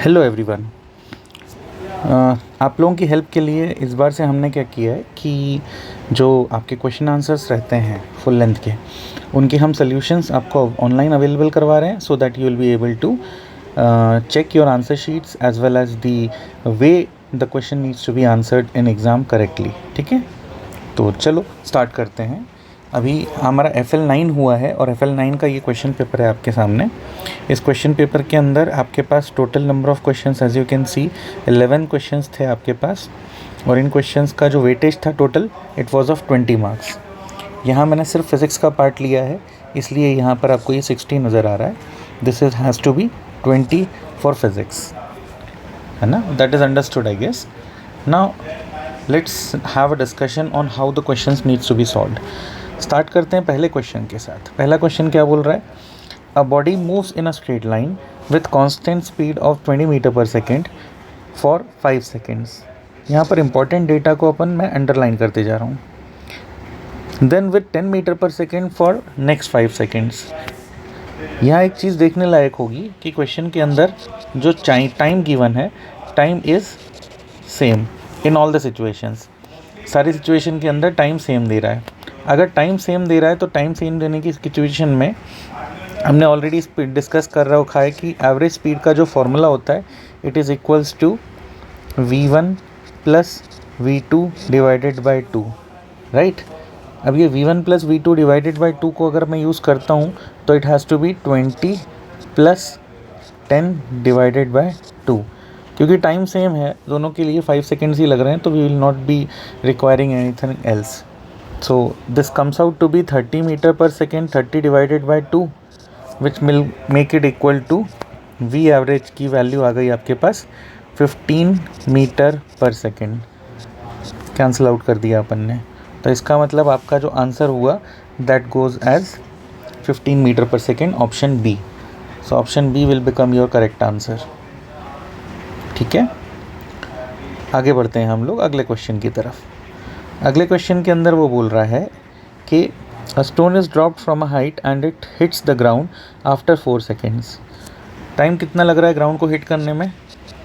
Hello everyone. आप लोगों की हेल्प के लिए इस बार से हमने क्या किया है कि जो आपके क्वेश्चन आंसर्स रहते हैं फुल लेंथ के, उनके हम सॉल्यूशंस आपको ऑनलाइन अवेलेबल करवा रहे हैं so that you will be able to check your answer sheets as well as the way the question needs to be answered in exam correctly. ठीक है, तो चलो स्टार्ट करते हैं। अभी हमारा FL9 हुआ है और FL9 का ये क्वेश्चन पेपर है आपके सामने। इस क्वेश्चन पेपर के अंदर आपके पास total number of questions as you can see 11 questions थे आपके पास, और इन क्वेश्चंस का जो वेटेज था total it was of 20 marks. यहाँ मैंने सिर्फ फिज़िक्स का पार्ट लिया है, इसलिए यहाँ पर आपको ये 60 नज़र आ रहा है। This is has to be 20 for physics, है ना? That is understood I guess. Now let's have a discussion on how the questions needs to be solved. Start करते हैं पहले क्वेश्चन के साथ। पहला क्वेश्चन क्या बोल रहा है? A body moves in a straight line with constant speed of 20 metre per second for 5 seconds. यहाँ पर इंपॉर्टेंट डेटा को मैं अंडरलाइन करते जा रहा हूँ। Then with 10 metre per second for next 5 seconds. यहाँ एक चीज़ देखने लायक होगी कि क्वेश्चन के अंदर जो टाइम गिवन है, time is same in all the situations. सारी सिचुएशन के अंदर टाइम सेम दे रहा है। अगर टाइम सेम दे रहा है तो टाइम सेम देने की सिचुएशन में हमने ऑलरेडी स्पीड डिस्कस कर रखा है कि एवरेज स्पीड का जो फॉर्मूला होता है it is equals to v1 plus v2 divided by 2, right. अब ये v1 plus v2 divided by 2 को अगर मैं यूज़ करता हूँ तो it has to be 20 plus 10 divided by 2। क्योंकि टाइम सेम है दोनों के लिए, 5 सेकेंड्स ही लग रहे हैं, तो we will not be requiring anything else. So this comes out to be 30 meter per second, 30 divided by 2, which will make it equal to V average की वैल्यू आ गई आपके पास 15 metre per second. Cancel out कर दिया अपन ने, तो इसका मतलब आपका जो आंसर हुआ that goes as 15 metre per second, option B. So option B will become your correct answer. ठीक है, आगे बढ़ते हैं हम लोग अगले क्वेश्चन की तरफ। अगले क्वेश्चन के अंदर वो बोल रहा है कि a stone is dropped from a height and it hits the ground after 4 seconds. Time कितना लग रहा है ग्राउंड को हिट करने में?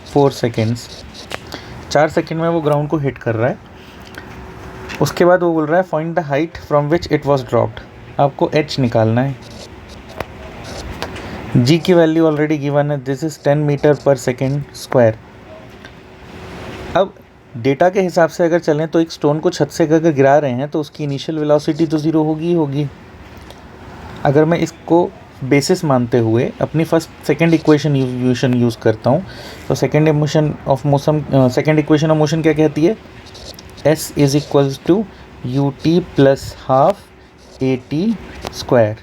4 सेकेंड्स। 4 सेकेंड में वो ग्राउंड को हिट कर रहा है। उसके बाद वो बोल रहा है find the height from which it was dropped. आपको h निकालना है। g की वैल्यू ऑलरेडी गिवन है, this is 10 metre per second square. अब डेटा के हिसाब से अगर चलें तो एक स्टोन को छत से अगर गिरा रहे हैं तो उसकी इनिशियल वेलोसिटी तो ज़ीरो होगी ही होगी। अगर मैं इसको बेसिस मानते हुए अपनी सेकंड इक्वेशन यूज़ करता हूँ तो सेकंड इक्वेशन ऑफ मोशन क्या कहती है? s is equals to ut plus half at square,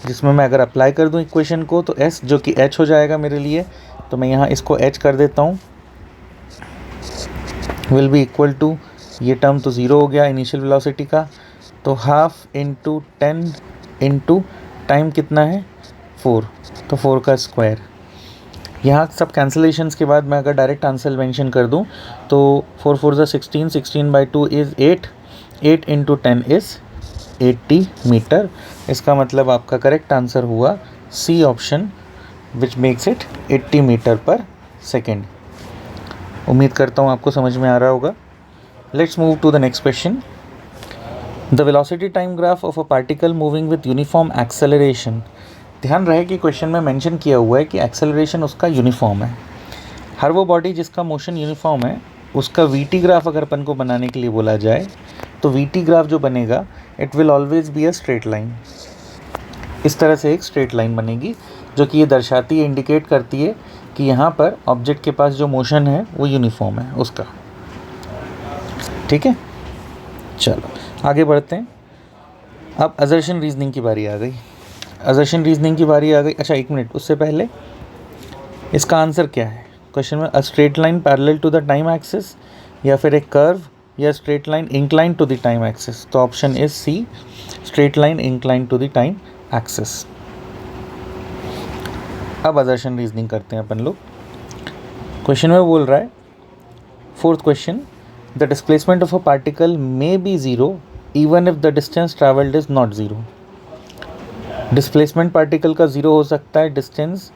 जिसमें मैं अगर अप्लाई कर दूँ इक्वेशन को तो s जो कि h हो जाएगा मेरे लिए, तो मैं यहाँ इसको h कर देता हूँ, विल बी इक्वल टू, ये टर्म तो ज़ीरो हो गया इनिशियल वेलोसिटी का, तो हाफ इंटू 10 इंटू टाइम कितना है 4, तो 4 का स्क्वायर। यहाँ सब कैंसिलेशंस के बाद मैं अगर डायरेक्ट आंसर मेंशन कर दूँ तो 4 4 ज़ा 16, 16 by 2 is 8, 8 into 10 is 80 metre. इसका मतलब आपका करेक्ट आंसर हुआ C option, which makes it 80 metre per second. उम्मीद करता हूँ आपको समझ में आ रहा होगा। Let's move to the next question. The velocity time graph of a particle moving with uniform acceleration. ध्यान रहे कि क्वेश्चन में मेंशन किया हुआ है कि एक्सेलरेशन उसका यूनिफॉर्म है। हर वो बॉडी जिसका मोशन यूनिफॉर्म है उसका वीटी ग्राफ अगर अपन को बनाने के लिए बोला जाए तो वीटी ग्राफ जो बनेगा it will always be a straight line. इस तरह से एक स्ट्रेट लाइन बनेगी जो कि ये दर्शाती है, इंडिकेट करती है कि यहाँ पर ऑब्जेक्ट के पास जो मोशन है वो यूनिफॉर्म है उसका। ठीक है, चलो आगे बढ़ते हैं। अब असर्शन रीजनिंग की बारी आ गई। अच्छा एक मिनट, उससे पहले इसका आंसर क्या है क्वेश्चन में? A straight line parallel to the time axis, या फिर एक कर्व, या straight line incline to the time axis. तो option is C, straight line incline to the time axis. अब असर्शन रीजनिंग करते हैं अपन लोग। क्वेश्चन में बोल रहा है, fourth question, the displacement of a particle may be zero even if the distance travelled is not zero. Displacement particle का ज़ीरो हो सकता है, डिस्टेंस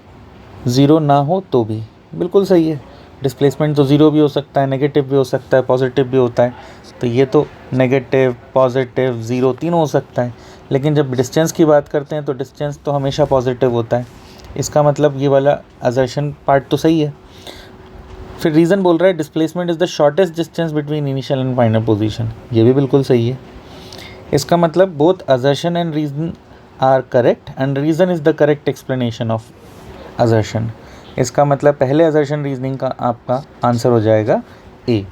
ज़ीरो ना हो तो भी। बिल्कुल सही है। डिस्प्लेसमेंट तो ज़ीरो भी हो सकता है, नेगेटिव भी हो सकता है, पॉजिटिव भी होता है। तो ये तो नेगेटिव, पॉजिटिव, ज़ीरो तीनों हो सकता है। लेकिन जब डिस्टेंस की बात करते हैं तो डिस्टेंस तो हमेशा पॉजिटिव होता है। इसका मतलब ये वाला असर्शन पार्ट तो सही है। फिर रीज़न बोल रहा है displacement is the shortest distance between initial and final position, ये भी बिल्कुल सही है। इसका मतलब both assertion and reason are correct and reason is the correct explanation of assertion. इसका मतलब पहले असर्शन रीजनिंग का आपका आंसर हो जाएगा ए।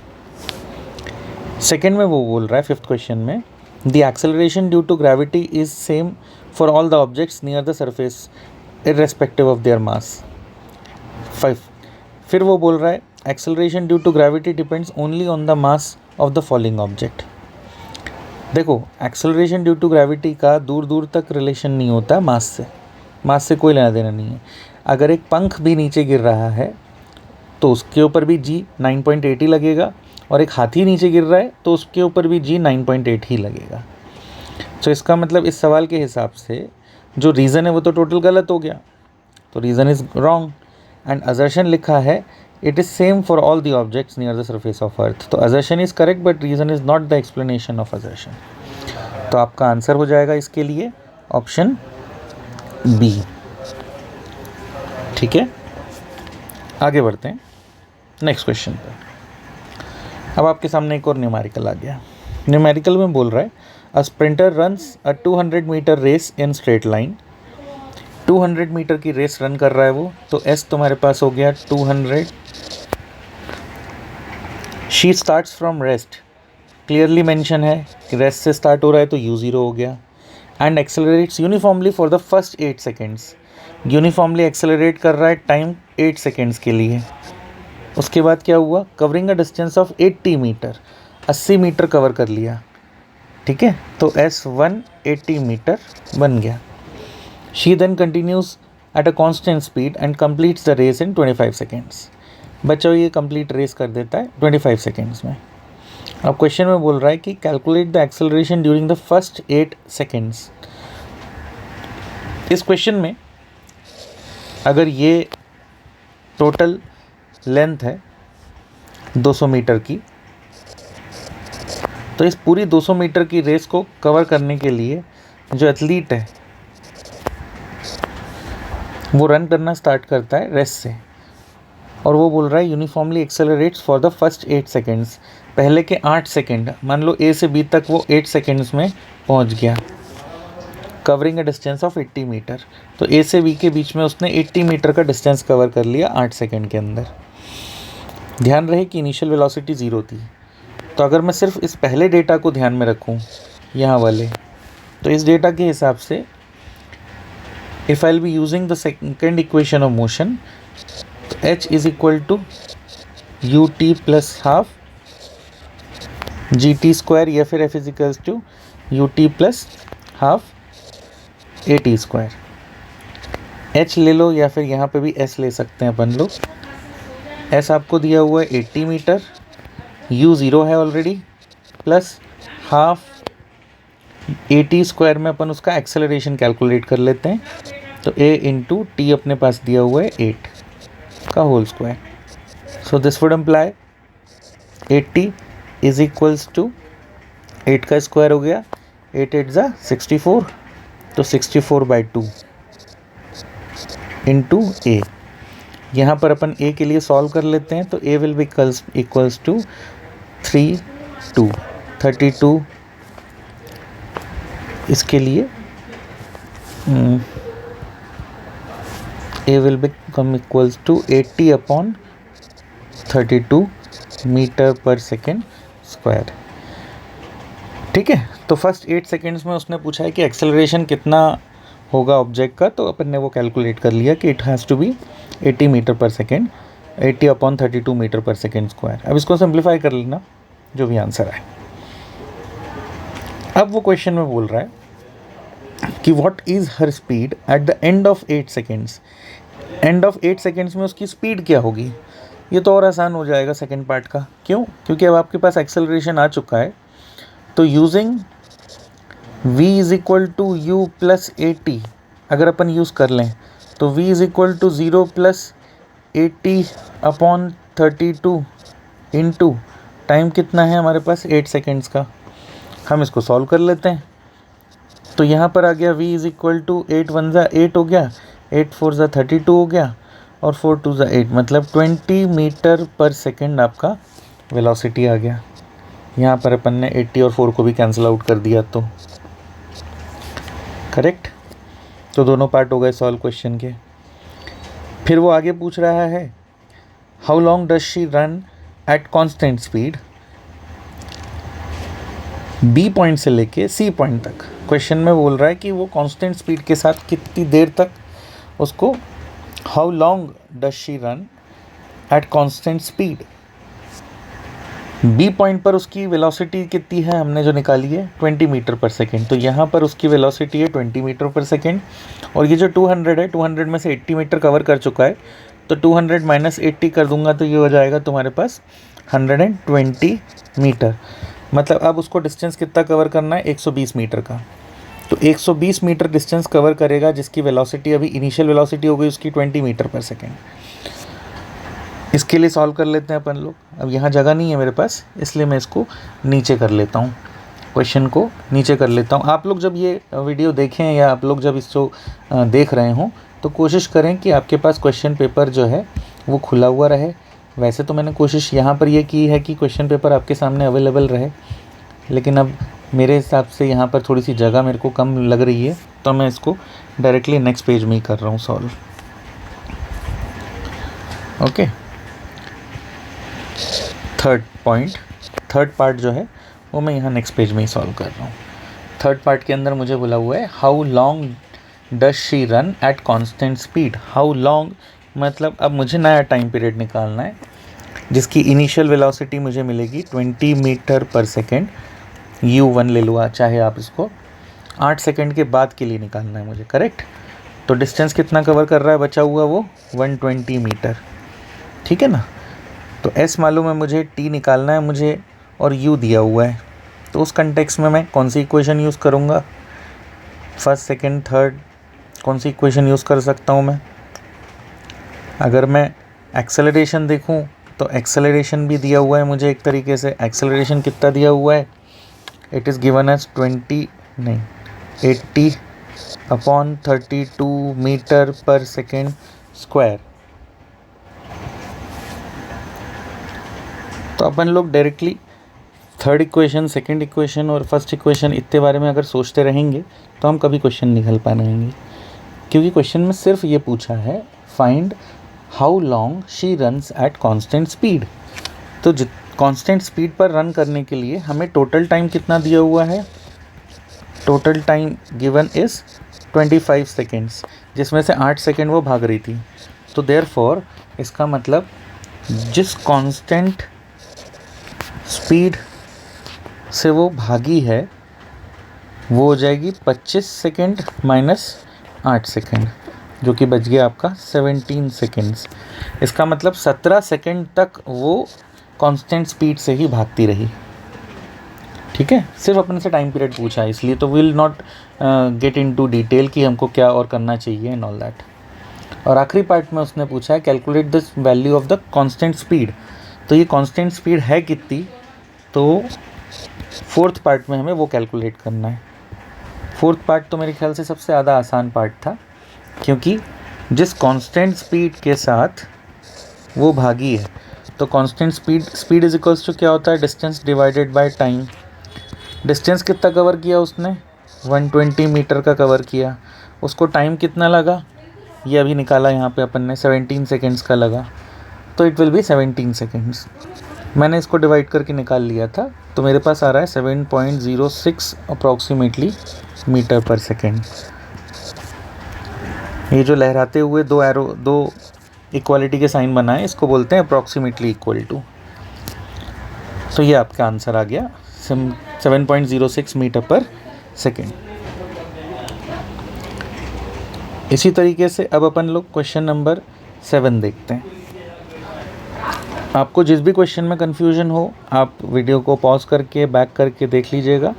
सेकेंड में वो बोल रहा है फिफ्थ क्वेश्चन में, the acceleration due to gravity is same for all the objects near the surface irrespective of their mass. 5, फिर वो बोल रहा है acceleration due to gravity depends only on the mass of the following object. देखो, acceleration due to gravity का दूर दूर तक रिलेशन नहीं होता मास से, मास से कोई लेना देना नहीं है। अगर एक पंख भी नीचे गिर रहा है तो उसके ऊपर भी जी 9.8 ही लगेगा, और एक हाथी नीचे गिर रहा है तो उसके ऊपर भी जी 9.8 ही लगेगा। तो इसका मतलब इस सवाल के हिसाब से जो रीज़न है वो तो टोटल गलत हो गया, तो reason is wrong. And assertion लिखा है it is same for all the objects near the surface of earth, तो assertion is correct but reason is not the explanation of assertion. तो आपका आंसर हो जाएगा इसके लिए ऑप्शन बी। ठीक है, आगे बढ़ते हैं नेक्स्ट क्वेश्चन पर। अब आपके सामने एक और न्यूमेरिकल आ गया। न्यूमेरिकल में बोल रहा है a sprinter runs a 200 metre race in straight line. 200 metre की रेस रन कर रहा है वो, तो एस तुम्हारे पास हो गया 200। She starts from rest, clearly mention है कि रेस्ट से स्टार्ट हो रहा है तो u0 हो गया। And accelerates uniformly for the first 8 seconds, uniformly accelerate कर रहा है टाइम 8 सेकेंड्स के लिए। उसके बाद क्या हुआ, covering a distance of 80 metre, 80 metre cover कर लिया। ठीक है, तो S1 80 मीटर बन गया। She then continues at a constant speed and completes the race in 25 seconds. बच्चों ये कंप्लीट रेस कर देता है 25 सेकेंड्स में। अब क्वेश्चन में बोल रहा है कि calculate the acceleration during the first 8 seconds. इस क्वेश्चन में अगर ये टोटल लेंथ है 200 मीटर की, तो इस पूरी 200 मीटर की रेस को कवर करने के लिए जो एथलीट है वो रन करना स्टार्ट करता है रेस से, और वो बोल रहा है uniformly accelerates for the first 8 seconds. पहले के 8 सेकेंड, मान लो ए से बी तक वो 8 सेकेंड्स में पहुंच गया, covering a distance of 80 metre. तो ए से बी के बीच में उसने 80 मीटर का डिस्टेंस कवर कर लिया 8 सेकेंड के अंदर। ध्यान रहे कि इनिशियल वेलोसिटी 0 थी। तो अगर मैं सिर्फ इस पहले डेटा को ध्यान में रखूं, यहाँ वाले, तो इस डेटा के हिसाब से if I will be using the second equation of motion, h is equal to u t plus half g t square, या फिर f is equals to u t plus half a t square. h ले लो या फिर यहाँ पे भी s ले सकते हैं अपन लोग। s आपको दिया हुआ है 80 मीटर, u 0 है already, plus half a t square में अपन उसका एक्सेलरेशन कैलकुलेट कर लेते हैं। तो a इंटू टी अपने पास दिया हुआ है 8 का whole square. So this would imply 80 is equals to 8 का स्क्वायर हो गया, 8 8 ज़ा 64, तो 64/2 इंटू ए। यहाँ पर अपन a के लिए सॉल्व कर लेते हैं, तो a will be equals to 32। इसके लिए a will become equals to 80/32 metre per second square. ठीक है, तो फर्स्ट 8 सेकेंड्स में उसने पूछा है कि एक्सेलरेशन कितना होगा ऑब्जेक्ट का, तो अपन ने वो कैलकुलेट कर लिया कि it has to be 80 metre per second, 80/32 metre per second square. अब इसको सिंप्लीफाई कर लेना, जो भी आंसर है। अब वो क्वेश्चन में बोल रहा है कि what is her speed at the end of 8 seconds. End of 8 seconds में उसकी स्पीड क्या होगी। ये तो और आसान हो जाएगा सेकेंड पार्ट का। क्यों? क्योंकि अब आपके पास एक्सेलरेशन आ चुका है, तो using v is equal to u plus 80 अगर अपन यूज़ कर लें, तो v is equal to 0 plus 80/32 into time कितना है हमारे पास 8 सेकेंड्स का। हम इसको सॉल्व कर लेते हैं। तो यहाँ पर आ गया v इज़ इक्वल टू 8 1 ज़ा 8 हो गया, 8 4 ज़ा 32 हो गया और 4 2 ज़ा 8, मतलब 20 मीटर पर सेकेंड आपका वेलोसिटी आ गया। यहाँ पर अपन ने 80 और 4 को भी कैंसिल आउट कर दिया, तो करेक्ट। तो दोनों पार्ट हो गए सॉल्व क्वेश्चन के। फिर वो आगे पूछ रहा है how long does she run at constant speed, B point से लेके सी पॉइंट तक। क्वेश्चन में बोल रहा है कि वो कांस्टेंट स्पीड के साथ कितनी देर तक उसको, how long does she run at constant speed. B point पर उसकी वेलोसिटी कितनी है हमने जो निकाली है 20 मीटर पर सेकेंड। तो यहाँ पर उसकी वेलोसिटी है 20 मीटर पर सेकेंड और ये जो 200 है 200 में से 80 मीटर कवर कर चुका है, तो 200 माइनस 80 कर दूंगा तो ये हो जाएगा तुम्हारे पास 120 मीटर। मतलब अब उसको डिस्टेंस कितना कवर करना है 120 मीटर का। तो 120 मीटर डिस्टेंस कवर करेगा जिसकी वेलोसिटी अभी इनिशियल वेलोसिटी हो गई उसकी 20 मीटर पर सेकेंड। इसके लिए सॉल्व कर लेते हैं अपन लोग। अब यहाँ जगह नहीं है मेरे पास, इसलिए मैं इसको नीचे कर लेता हूँ, क्वेश्चन को नीचे कर लेता हूँ। आप लोग जब ये वीडियो देखें या आप लोग जब इसको देख रहे हों तो कोशिश करें कि आपके पास क्वेश्चन पेपर जो है वो खुला हुआ रहे। वैसे तो मैंने कोशिश यहाँ पर ये की है कि क्वेश्चन पेपर आपके सामने अवेलेबल रहे, लेकिन अब मेरे हिसाब से यहाँ पर थोड़ी सी जगह मेरे को कम लग रही है, तो मैं इसको डायरेक्टली नेक्स्ट पेज में ही कर रहा हूँ सॉल्व। ओके, थर्ड पार्ट जो है वो मैं यहाँ नेक्स्ट पेज में ही सॉल्व कर रहा हूँ। थर्ड पार्ट के अंदर मुझे बोला हुआ है how long does she run at constant speed. How long मतलब अब मुझे नया टाइम पीरियड निकालना है जिसकी इनिशियल वेलोसिटी मुझे मिलेगी 20 मीटर पर सेकेंड, u1 ले लो, चाहे आप इसको 8 सेकेंड के बाद के लिए निकालना है मुझे, करेक्ट। तो डिस्टेंस कितना कवर कर रहा है बचा हुआ वो 120 मीटर, ठीक है ना। तो s मालूम है मुझे, t निकालना है मुझे और u दिया हुआ है। तो उस कंटेक्स्ट में मैं कौन सी इक्वेशन यूज़ करूँगा, फर्स्ट सेकेंड थर्ड, कौन सी इक्वेशन यूज़ कर सकता हूँ मैं। अगर मैं एक्सेलरेशन देखूँ तो एक्सेलरेशन भी दिया हुआ है मुझे एक तरीके से। एक्सेलरेशन कितना दिया हुआ है, it is given as 80/32 metre per second square. तो अपन लोग directly third equation, second equation और फर्स्ट इक्वेशन इतने बारे में अगर सोचते रहेंगे तो हम कभी क्वेश्चन निकल पाएंगे, क्योंकि क्वेश्चन में सिर्फ ये पूछा है find how long she runs at constant speed. तो कांस्टेंट स्पीड पर रन करने के लिए हमें टोटल टाइम कितना दिया हुआ है, total time given is 25 seconds, जिसमें से 8 सेकेंड वो भाग रही थी। तो देयरफॉर इसका मतलब जिस कांस्टेंट स्पीड से वो भागी है वो हो जाएगी 25 सेकेंड माइनस 8 सेकेंड, जो कि बच गया आपका 17 सेकेंड्स। इसका मतलब 17 सेकेंड तक वो कांस्टेंट स्पीड से ही भागती रही, ठीक है। सिर्फ अपने से टाइम पीरियड पूछा है, इसलिए तो will not get into detail कि हमको क्या और करना चाहिए एंड ऑल दैट। और आखिरी पार्ट में उसने पूछा है calculate the value of the constant speed. तो ये कांस्टेंट स्पीड है कितनी, तो फोर्थ पार्ट में हमें वो कैलकुलेट करना है। फोर्थ पार्ट तो मेरे ख्याल से सबसे ज़्यादा आसान पार्ट था, क्योंकि जिस कांस्टेंट स्पीड के साथ वो भागी है, तो constant speed is equals to क्या होता है, distance divided by time. Distance कितना कवर किया उसने, 120 मीटर का कवर किया। उसको टाइम कितना लगा, ये अभी निकाला यहाँ पे अपन ने, 17 सेकेंड्स का लगा, तो इट विल बी 17 सेकेंड्स। मैंने इसको डिवाइड करके निकाल लिया था, तो मेरे पास आ रहा है 7.06 अप्रॉक्सीमेटली मीटर पर सेकेंड। ये जो लहराते हुए दो इक्वालिटी के साइन बनाए, इसको बोलते हैं अप्रॉक्सीमेटली इक्वल टू। तो ये आपका आंसर आ गया 7.06 मीटर पर सेकेंड। इसी तरीके से अब अपन लोग क्वेश्चन नंबर 7 देखते हैं। आपको जिस भी क्वेश्चन में कन्फ्यूजन हो आप वीडियो को पॉज करके बैक करके देख लीजिएगा।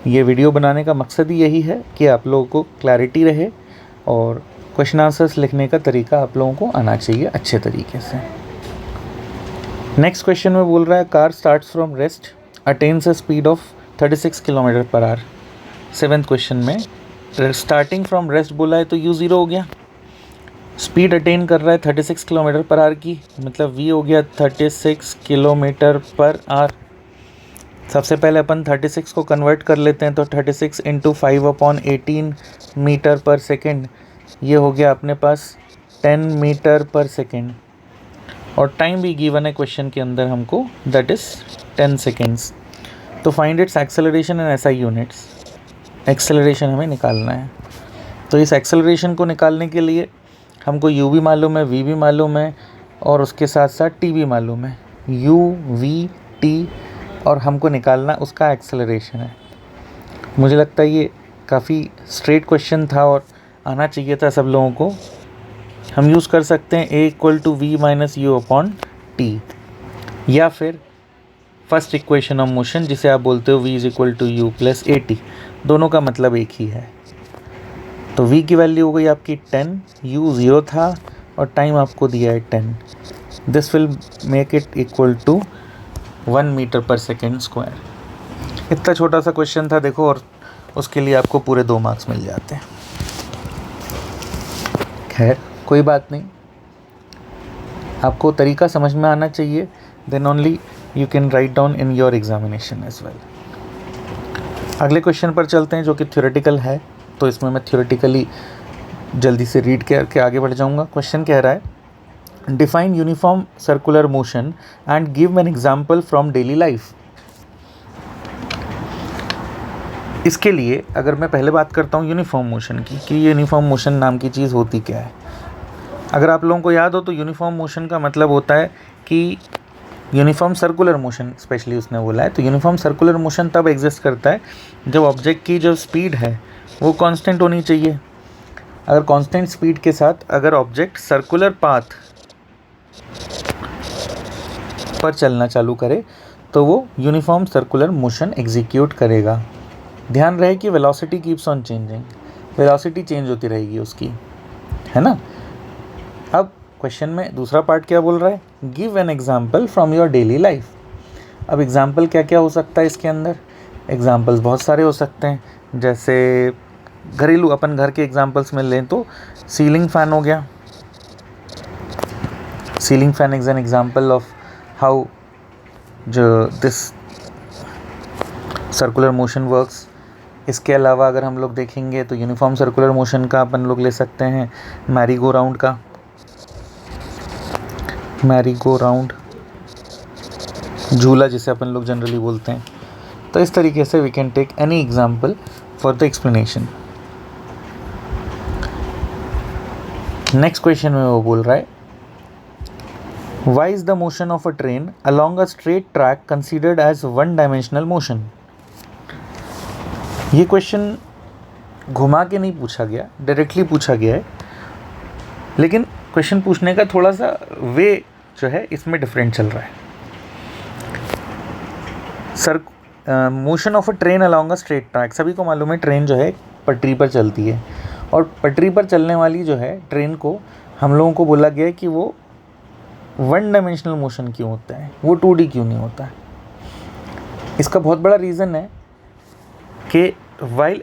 ये वीडियो बनाने का मकसद ही यही है कि आप लोगों को क्लैरिटी रहे और क्वेश्चन आंसर्स लिखने का तरीका आप लोगों को आना चाहिए अच्छे तरीके से। नेक्स्ट क्वेश्चन में बोल रहा है car starts from rest attains a speed of 36 kilometre per hour. 7th question में स्टार्टिंग फ्रॉम रेस्ट बोला है तो u 0 हो गया, स्पीड अटेन कर रहा है 36 किलोमीटर पर आवर की, मतलब v हो गया 36 किलोमीटर पर आवर। सबसे पहले अपन 36 को कन्वर्ट कर लेते हैं, तो 36 इंटू 5/18 मीटर पर सेकेंड, ये हो गया अपने पास 10 मीटर पर सेकेंड। और टाइम भी गिवन है क्वेश्चन के अंदर हमको, दैट इज़ 10 सेकेंड्स। तो find its acceleration in SI units, acceleration हमें निकालना है। तो इस एक्सेलरेशन को निकालने के लिए हमको u भी मालूम है, v भी मालूम है, और उसके साथ साथ t भी मालूम है, u v t, और हमको निकालना उसका एक्सेलरेशन है। मुझे लगता है ये काफ़ी स्ट्रेट क्वेश्चन था और आना चाहिए था सब लोगों को। हम यूज़ कर सकते हैं a = v - u/t, या फिर फर्स्ट इक्वेशन ऑफ मोशन जिसे आप बोलते हो v = u + at, दोनों का मतलब एक ही है। तो v की वैल्यू हो गई आपकी 10, u 0 था और टाइम आपको दिया है 10। This will make it equal to 1 metre per second square. इतना छोटा सा क्वेश्चन था देखो, और उसके लिए आपको पूरे 2 मार्क्स मिल जाते हैं। खैर कोई बात नहीं, आपको तरीका समझ में आना चाहिए, then only you can write down in your examination as well. अगले क्वेश्चन पर चलते हैं जो कि थ्योरेटिकल है, तो इसमें मैं थ्योरेटिकली जल्दी से रीड करके आगे बढ़ जाऊंगा। क्वेश्चन कह रहा है define uniform circular motion and give an example from daily life. इसके लिए अगर मैं पहले बात करता हूँ यूनिफॉर्म मोशन की, कि यूनिफॉर्म मोशन नाम की चीज़ होती क्या है। अगर आप लोगों को याद हो तो यूनिफॉर्म मोशन का मतलब होता है कि यूनिफॉर्म सर्कुलर मोशन स्पेशली उसने बोला है। तो यूनिफॉर्म सर्कुलर मोशन तब एग्जिस्ट करता है जब ऑब्जेक्ट की जो स्पीड है वो कांस्टेंट होनी चाहिए। अगर कांस्टेंट स्पीड के साथ अगर ऑब्जेक्ट सर्कुलर पाथ पर चलना चालू करे तो वो यूनिफॉर्म सर्कुलर मोशन एग्जीक्यूट करेगा। ध्यान रहे कि velocity keeps on changing, velocity change होती रहेगी उसकी, है ना। अब क्वेश्चन में दूसरा पार्ट क्या बोल रहा है, give an example from your daily life. अब एग्जाम्पल क्या क्या हो सकता है इसके अंदर, एग्जाम्पल्स बहुत सारे हो सकते हैं। जैसे घरेलू अपन घर के एग्जाम्पल्स में लें तो सीलिंग फ़ैन हो गया, ceiling fan is an example of how जो दिस सर्कुलर मोशन वर्क्स। इसके अलावा अगर हम लोग देखेंगे तो यूनिफॉर्म सर्कुलर मोशन का अपन लोग ले सकते हैं मैरी गो राउंड का, मैरी गो राउंड झूला जिसे अपन लोग जनरली बोलते हैं। तो इस तरीके से we can take any example for the explanation. Next question में वो बोल रहा है why is the motion of a train along a straight track considered as 1 dimensional motion. ये क्वेश्चन घुमा के नहीं पूछा गया, डायरेक्टली पूछा गया है, लेकिन क्वेश्चन पूछने का थोड़ा सा वे जो है इसमें डिफरेंट चल रहा है। Sir motion of a train along a straight track, सभी को मालूम है ट्रेन जो है पटरी पर चलती है, और पटरी पर चलने वाली जो है ट्रेन को हम लोगों को बोला गया है कि वो 1 डायमेंशनल मोशन क्यों होता है, वो 2D क्यों नहीं होता है। इसका बहुत बड़ा रीज़न है कि while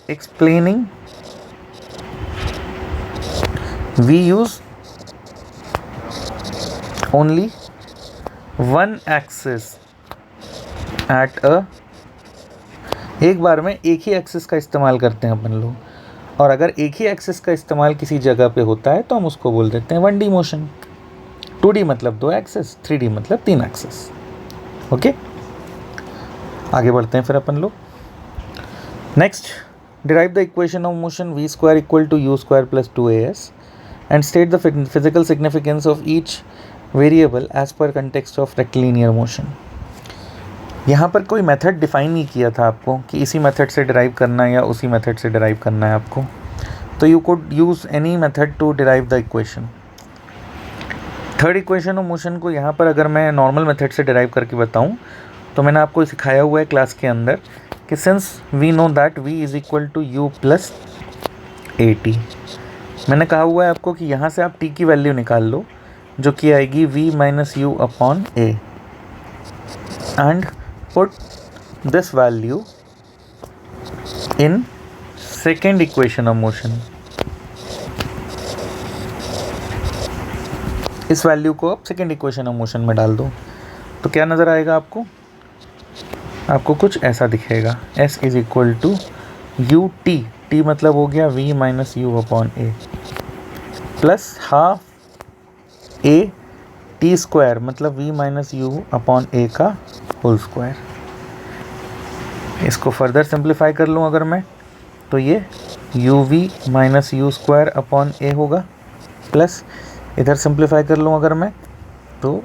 explaining we use only one axis at a, एक बार में एक ही एक्सिस का इस्तेमाल करते हैं अपन लोग, और अगर एक ही एक्सिस का इस्तेमाल किसी जगह पे होता है तो हम उसको बोल देते हैं 1D मोशन। 2D मतलब 2 एक्सिस, 3D मतलब 3 एक्सिस। ओके, आगे बढ़ते हैं फिर अपन लोग। Next, derive the equation of motion v² = u² + 2as and state the physical significance of each variable as per context of rectilinear motion. यहाँ पर कोई मेथड डिफाइन नहीं किया था आपको कि इसी मेथड से डिराइव करना है या उसी मेथड से डिराइव करना है आपको, तो you could use any method to derive the equation. Third equation of motion को यहाँ पर अगर मैं नॉर्मल मेथड से डिराइव करके बताऊँ तो मैंने आपको सिखाया हुआ है क्लास के अंदर कि since we know that v = u + AT। मैंने कहा हुआ है आपको कि यहाँ से आप T की वैल्यू निकाल लो, जो कि आएगी V minus u upon A, and put this value in second equation of motion. इस वैल्यू को आप सेकेंड इक्वेशन ऑफ मोशन में डाल दो, तो क्या नज़र आएगा आपको? आपको कुछ ऐसा दिखेगा, S is equal to u t मतलब हो गया V minus u upon A, plus half A t square मतलब V minus u upon A का होल स्क्वायर। इसको फर्दर सिंप्लीफाई कर लूँ अगर मैं, तो ये u v minus u square upon A होगा, प्लस इधर सिंप्लीफाई कर लूँ अगर मैं, तो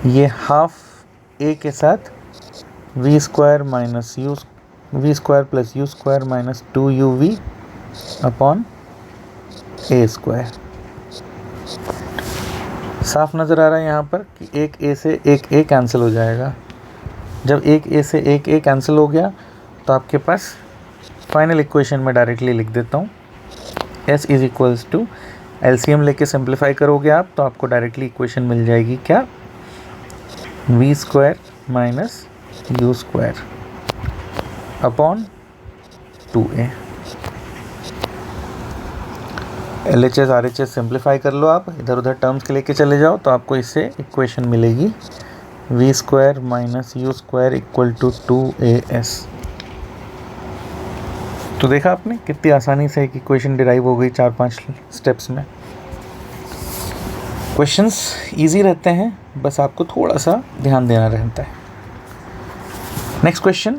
ये हाफ A के साथ V square minus u v square plus u square minus 2uv upon A square. साफ नज़र आ रहा है यहाँ पर कि एक A से एक A कैंसिल हो जाएगा। जब एक A से एक A कैंसिल हो गया तो आपके पास फाइनल इक्वेशन में डायरेक्टली लिख देता हूँ, S is equals to LCM लेके सिंप्लीफाई करोगे आप तो आपको डायरेक्टली इक्वेशन मिल जाएगी क्या, V square minus u square upon 2A। LHS RHS simplify कर लो आप, इधर उधर टर्म्स के लेके चले जाओ तो आपको इससे इक्वेशन मिलेगी V square minus u square equal to 2AS। तो देखा आपने कितनी आसानी से एक इक्वेशन डिराइव हो गई 4-5 स्टेप्स में। क्वेश्चंस इजी रहते हैं, बस आपको थोड़ा सा ध्यान देना रहता है। Next question,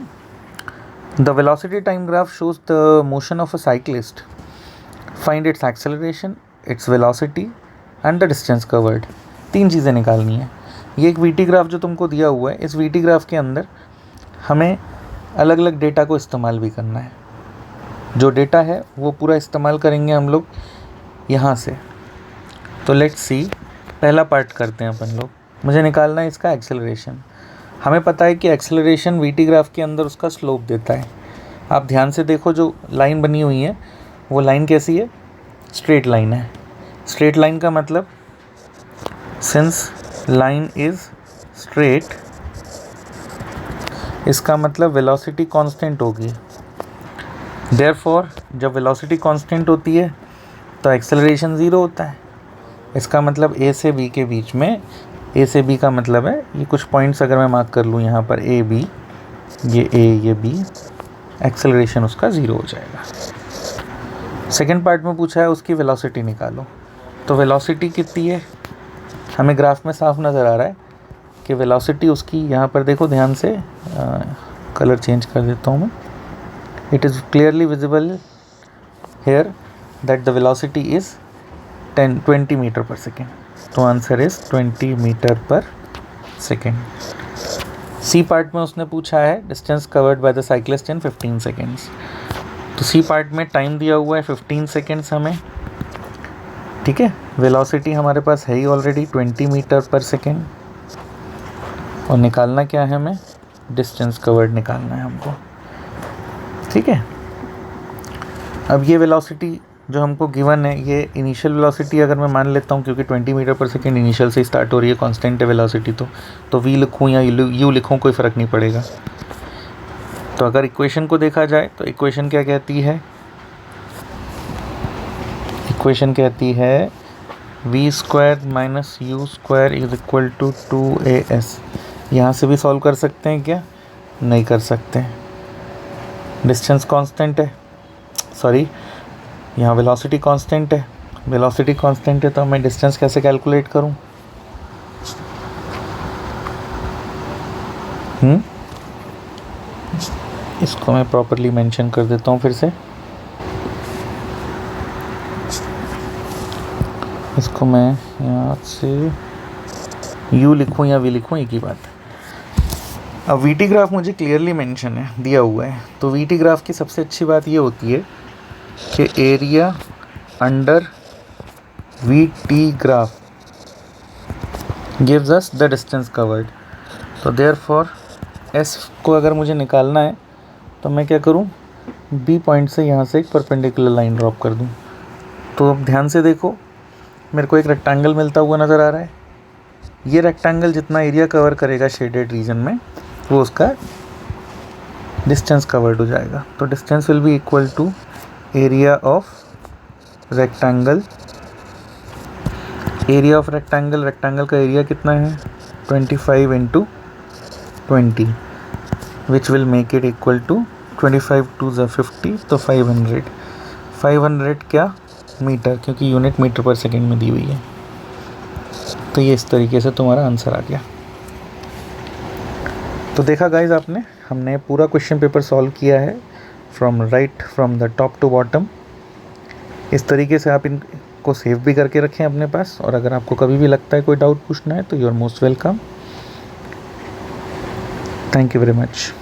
the velocity time graph shows the motion of a cyclist, find its acceleration, its velocity and the distance covered. 3 चीज़ें निकालनी है। ये एक VT ग्राफ जो तुमको दिया हुआ है, इस VT ग्राफ के अंदर हमें अलग अलग डेटा को इस्तेमाल भी करना है। जो डेटा है वो पूरा इस्तेमाल करेंगे हम लोग यहाँ से। तो लेट्स सी, पहला पार्ट करते हैं अपन लोग। मुझे निकालना है इसका एक्सेलरेशन। हमें पता है कि एक्सेलरेशन VT ग्राफ के अंदर उसका स्लोप देता है। आप ध्यान से देखो, जो लाइन बनी हुई है वो लाइन कैसी है, स्ट्रेट लाइन है। स्ट्रेट लाइन का मतलब, सिंस लाइन इज स्ट्रेट, इसका मतलब वेलोसिटी कांस्टेंट होगी। देयरफॉर जब वेलोसिटी कांस्टेंट होती है तो एक्सेलरेशन 0 होता है। इसका मतलब A से B के बीच में, A से B का मतलब है ये कुछ पॉइंट्स अगर मैं मार्क कर लूँ यहाँ पर A B, ये A ये B, एक्सेलरेशन उसका 0 हो जाएगा। सेकेंड पार्ट में पूछा है उसकी वेलोसिटी निकालो। तो वेलोसिटी कितनी है, हमें ग्राफ में साफ नज़र आ रहा है कि वेलोसिटी उसकी, यहाँ पर देखो ध्यान से, कलर चेंज कर देता हूँ मैं। It is clearly visible here that the velocity is 20 metre per second. तो answer is 20 metre per second. C part में उसने पूछा है distance covered by the cyclist in 15 seconds. तो सी पार्ट में टाइम दिया हुआ है 15 सेकेंड्स हमें, ठीक है। वेलोसिटी हमारे पास है ही ऑलरेडी 20 मीटर पर सेकेंड, और निकालना क्या है हमें, डिस्टेंस कवर्ड निकालना है हमको, ठीक है। अब ये वेलोसिटी जो हमको गिवन है, ये इनिशियल वेलोसिटी अगर मैं मान लेता हूँ, क्योंकि 20 मीटर पर सेकेंड इनिशियल से स्टार्ट हो रही है, कांस्टेंट है वेलोसिटी, तो v लिखूँ या u लिखूँ कोई फ़र्क नहीं पड़ेगा। तो अगर इक्वेशन को देखा जाए तो इक्वेशन क्या कहती है, इक्वेशन कहती है v square minus u square is equal to 2AS। यहाँ से भी सॉल्व कर सकते हैं क्या, नहीं कर सकते। डिस्टेंस कांस्टेंट है, सॉरी यहाँ वेलोसिटी कांस्टेंट है, वेलोसिटी कांस्टेंट है तो मैं डिस्टेंस कैसे कैलकुलेट करूँ, इसको मैं प्रॉपरली मेंशन कर देता हूँ फिर से। इसको मैं यहाँ से u लिखूँ या v लिखूँ, एक ही बात है। अब VT ग्राफ मुझे क्लियरली मेंशन है, दिया हुआ है। तो VT ग्राफ की सबसे अच्छी बात ये होती है कि area under VT graph gives us the distance covered. तो देयरफॉर S को अगर मुझे निकालना है तो मैं क्या करूं, B पॉइंट से यहाँ से एक परपेंडिकुलर लाइन ड्रॉप कर दूं। तो अब ध्यान से देखो, मेरे को एक रेक्टेंगल मिलता हुआ नज़र आ रहा है। ये रेक्टेंगल जितना एरिया कवर करेगा शेडेड रीजन में, वो उसका डिस्टेंस कवर्ड हो जाएगा। तो distance will be equal to area of rectangle. Area of rectangle, rectangle का एरिया कितना है 25 into 20, which will make it equal to 25 two ज़ा 50, तो 500। 500 क्या मीटर, क्योंकि यूनिट मीटर पर सेकेंड में दी हुई है। तो ये इस तरीके से तुम्हारा आंसर आ गया। तो देखा गाइज आपने, हमने पूरा क्वेश्चन पेपर सॉल्व किया है from the top to bottom. इस तरीके से आप इनको सेव भी करके रखें अपने पास, और अगर आपको कभी भी लगता है कोई डाउट पूछना है तो you are most welcome. Thank you very much.